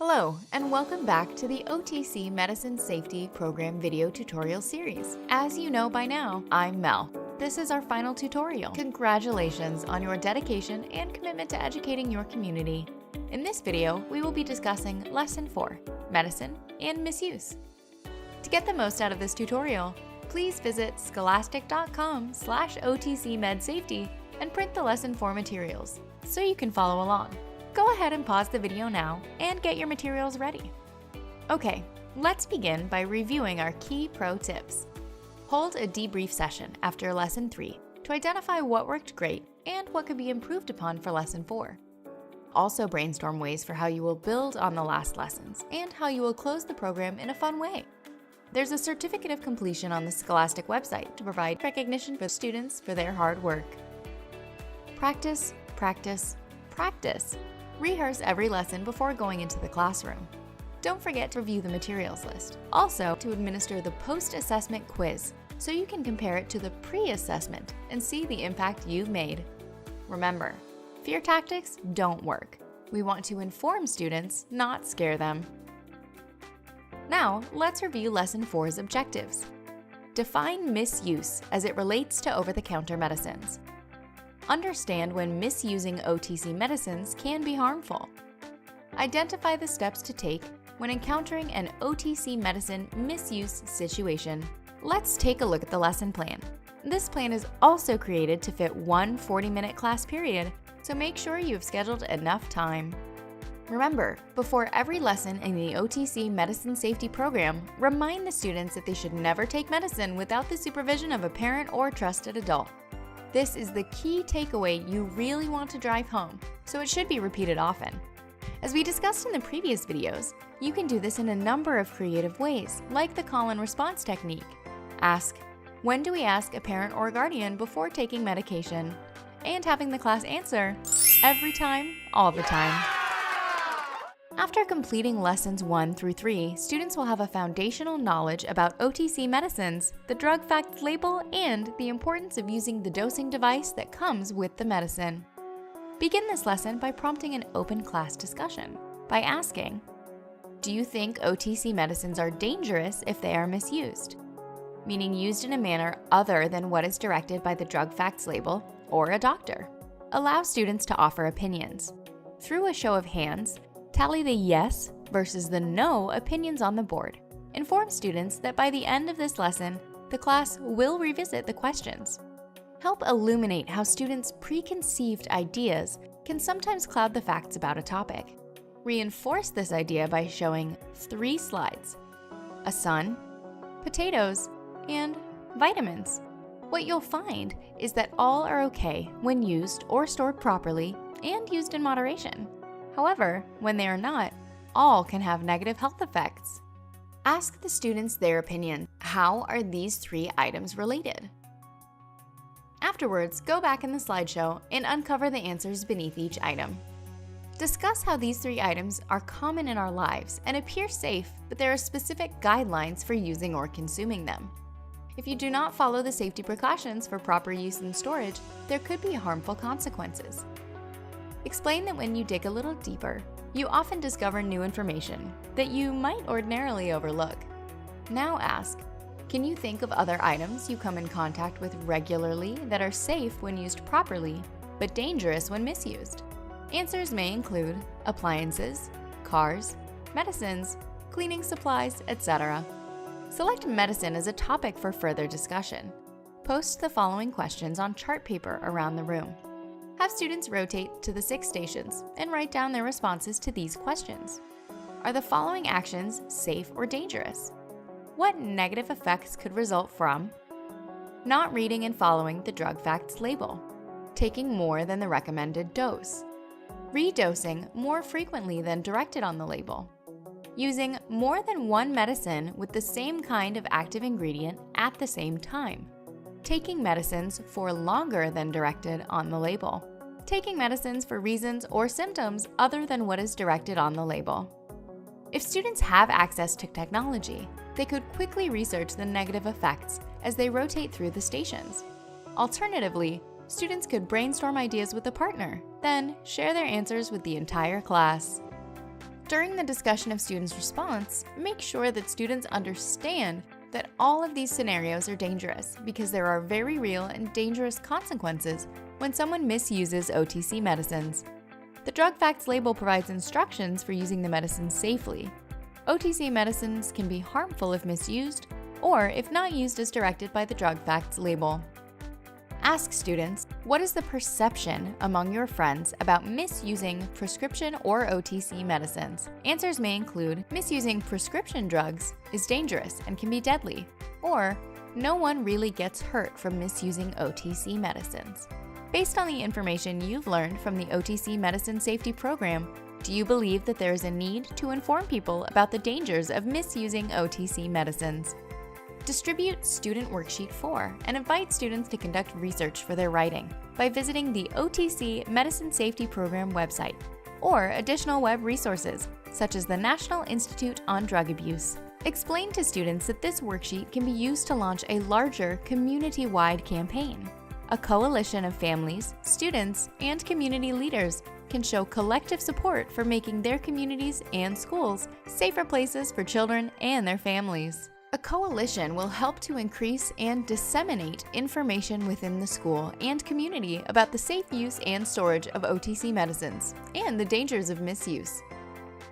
Hello, and welcome back to the OTC Medicine Safety Program video tutorial series. As you know by now, I'm Mel. This is our final tutorial. Congratulations on your dedication and commitment to educating your community. In this video, we will be discussing Lesson 4, Medicine and Misuse. To get the most out of this tutorial, please visit scholastic.com/OTCMedSafety and print the Lesson 4 materials so you can follow along. Go ahead and pause the video now and get your materials ready. Okay, let's begin by reviewing our key pro tips. Hold a debrief session after Lesson 3 to identify what worked great and what could be improved upon for Lesson 4. Also brainstorm ways for how you will build on the last lessons and how you will close the program in a fun way. There's a certificate of completion on the Scholastic website to provide recognition for students for their hard work. Practice, practice, practice. Rehearse every lesson before going into the classroom. Don't forget to review the materials list. Also, to administer the post-assessment quiz so you can compare it to the pre-assessment and see the impact you've made. Remember, fear tactics don't work. We want to inform students, not scare them. Now, let's review Lesson 4's objectives. Define misuse as it relates to over-the-counter medicines. Understand when misusing OTC medicines can be harmful. Identify the steps to take when encountering an OTC medicine misuse situation. Let's take a look at the lesson plan. This plan is also created to fit one 40-minute class period, so make sure you've scheduled enough time. Remember, before every lesson in the OTC Medicine Safety Program, remind the students that they should never take medicine without the supervision of a parent or trusted adult. This is the key takeaway you really want to drive home, so it should be repeated often. As we discussed in the previous videos, you can do this in a number of creative ways, like the call and response technique. Ask, when do we ask a parent or guardian before taking medication? And having the class answer, every time, all the time. After completing lessons 1 through 3, students will have a foundational knowledge about OTC medicines, the drug facts label, and the importance of using the dosing device that comes with the medicine. Begin this lesson by prompting an open class discussion by asking, do you think OTC medicines are dangerous if they are misused? Meaning used in a manner other than what is directed by the drug facts label or a doctor. Allow students to offer opinions. Through a show of hands, tally the yes versus the no opinions on the board. Inform students that by the end of this lesson, the class will revisit the questions. Help illuminate how students' preconceived ideas can sometimes cloud the facts about a topic. Reinforce this idea by showing 3 slides: a sun, potatoes, and vitamins. What you'll find is that all are okay when used or stored properly and used in moderation. However, when they are not, all can have negative health effects. Ask the students their opinion. How are these 3 items related? Afterwards, go back in the slideshow and uncover the answers beneath each item. Discuss how these 3 items are common in our lives and appear safe, but there are specific guidelines for using or consuming them. If you do not follow the safety precautions for proper use and storage, there could be harmful consequences. Explain that when you dig a little deeper, you often discover new information that you might ordinarily overlook. Now ask, can you think of other items you come in contact with regularly that are safe when used properly, but dangerous when misused? Answers may include appliances, cars, medicines, cleaning supplies, etc. Select medicine as a topic for further discussion. Post the following questions on chart paper around the room. Have students rotate to the 6 stations and write down their responses to these questions. Are the following actions safe or dangerous? What negative effects could result from not reading and following the drug facts label, taking more than the recommended dose, redosing more frequently than directed on the label, using more than one medicine with the same kind of active ingredient at the same time, taking medicines for longer than directed on the label, taking medicines for reasons or symptoms other than what is directed on the label. If students have access to technology, they could quickly research the negative effects as they rotate through the stations. Alternatively, students could brainstorm ideas with a partner, then share their answers with the entire class. During the discussion of students' response, make sure that students understand that all of these scenarios are dangerous because there are very real and dangerous consequences when someone misuses OTC medicines. The drug facts label provides instructions for using the medicines safely. OTC medicines can be harmful if misused or if not used as directed by the drug facts label. Ask students, what is the perception among your friends about misusing prescription or OTC medicines? Answers may include, misusing prescription drugs is dangerous and can be deadly, or no one really gets hurt from misusing OTC medicines. Based on the information you've learned from the OTC Medicine Safety Program, do you believe that there is a need to inform people about the dangers of misusing OTC medicines? Distribute Student Worksheet 4 and invite students to conduct research for their writing by visiting the OTC Medicine Safety Program website or additional web resources, such as the National Institute on Drug Abuse. Explain to students that this worksheet can be used to launch a larger community-wide campaign. A coalition of families, students, and community leaders can show collective support for making their communities and schools safer places for children and their families. A coalition will help to increase and disseminate information within the school and community about the safe use and storage of OTC medicines and the dangers of misuse.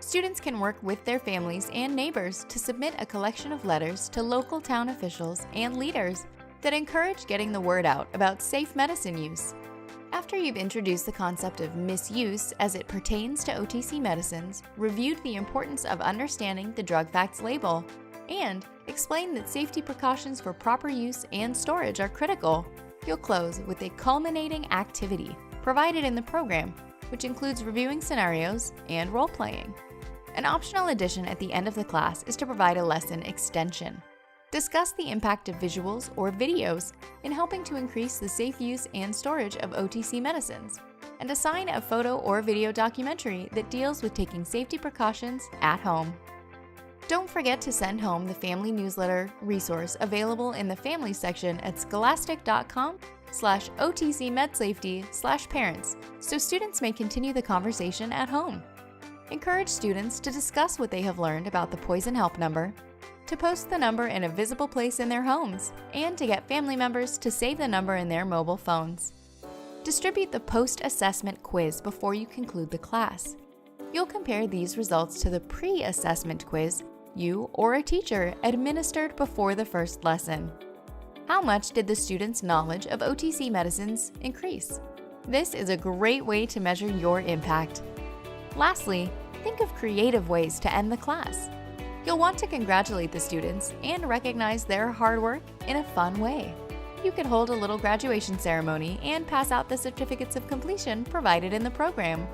Students can work with their families and neighbors to submit a collection of letters to local town officials and leaders that encourage getting the word out about safe medicine use. After you've introduced the concept of misuse as it pertains to OTC medicines, reviewed the importance of understanding the drug facts label, and explained that safety precautions for proper use and storage are critical, you'll close with a culminating activity provided in the program, which includes reviewing scenarios and role-playing. An optional addition at the end of the class is to provide a lesson extension. Discuss the impact of visuals or videos in helping to increase the safe use and storage of OTC medicines, and assign a photo or video documentary that deals with taking safety precautions at home. Don't forget to send home the family newsletter resource available in the family section at scholastic.com/OTCMedSafety/parents so students may continue the conversation at home. Encourage students to discuss what they have learned about the Poison Help number, to post the number in a visible place in their homes, and to get family members to save the number in their mobile phones. Distribute the post-assessment quiz before you conclude the class. You'll compare these results to the pre-assessment quiz you or a teacher administered before the first lesson. How much did the students' knowledge of OTC medicines increase? This is a great way to measure your impact. Lastly, think of creative ways to end the class. You'll want to congratulate the students and recognize their hard work in a fun way. You could hold a little graduation ceremony and pass out the certificates of completion provided in the program.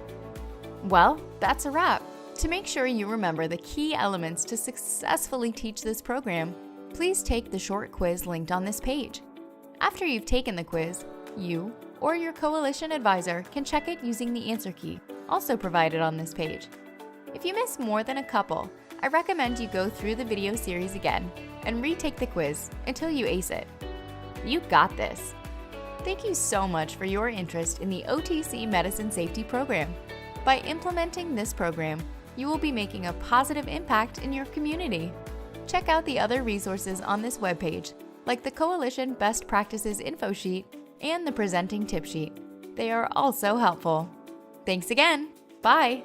Well, that's a wrap. To make sure you remember the key elements to successfully teach this program, please take the short quiz linked on this page. After you've taken the quiz, you or your coalition advisor can check it using the answer key, also provided on this page. If you miss more than a couple, I recommend you go through the video series again and retake the quiz until you ace it. You got this! Thank you so much for your interest in the OTC Medicine Safety Program. By implementing this program, you will be making a positive impact in your community. Check out the other resources on this webpage, like the Coalition Best Practices info sheet and the Presenting Tip sheet. They are also helpful. Thanks again. Bye!